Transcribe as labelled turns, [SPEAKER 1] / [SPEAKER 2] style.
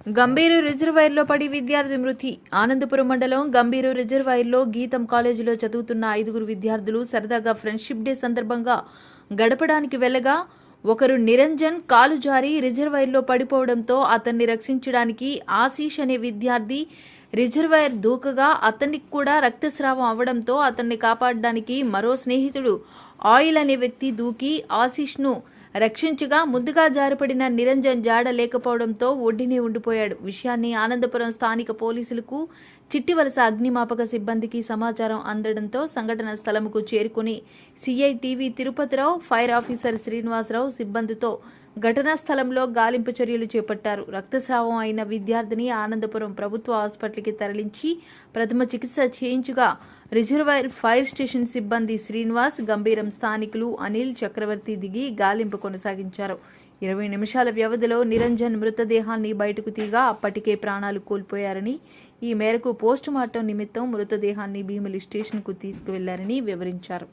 [SPEAKER 1] గంభీరు రిజర్వాయర్లో పడి విద్యార్థి మృతి. ఆనందపురం మండలం గంభీరు రిజర్వాయర్లో గీతం కాలేజీలో చదువుతున్న 5 విద్యార్థులు సరదాగా ఫ్రెండ్షిప్ డే సందర్భంగా గడపడానికి వెళ్లగా ఒకరు నిరంజన్ కాలు జారి రిజర్వాయర్లో పడిపోవడంతో అతన్ని రక్షించడానికి ఆశీష్ అనే విద్యార్థి రిజర్వాయర్ దూకగా అతనికి కూడా రక్తస్రావం అవడంతో అతన్ని కాపాడడానికి మరో స్నేహితుడు ఆయిల్ అనే వ్యక్తి దూకి ఆశీష్ను రక్షించగా ముందుగా జారిపడిన నిరంజన్ జాడ లేకపోవడంతో ఒడ్డునే ఉండిపోయాడు. విషయాన్ని ఆనందపురం స్థానిక పోలీసులకు చిట్టివలస అగ్నిమాపక సిబ్బందికి సమాచారం అందడంతో సంఘటన స్థలంకు చేరుకుని CI TV Tirupatirao, fire officer Srinivasarao సిబ్బందితో ఘటనా స్థలంలో గాలింపు చర్యలు చేపట్టారు. రక్తస్రావం అయిన విద్యార్థిని ఆనందపురం ప్రభుత్వ హాస్పిటల్కి తరలించి ప్రథమ చికిత్స చేయించగా రిజర్వాయర్ ఫైర్ స్టేషన్ సిబ్బంది శ్రీనివాస్, గంభీరం స్థానికులు అనిల్, చక్రవర్తి దిగి గాలింపు కొనసాగించారు. 20 నిమిషాల వ్యవధిలో నిరంజన్ మృతదేహాన్ని బయటకు తీగా అప్పటికే ప్రాణాలు కోల్పోయారని, ఈ మేరకు పోస్టుమార్టం నిమిత్తం మృతదేహాన్ని భీమిలి స్టేషన్కు తీసుకువెళ్లారని వివరించారు.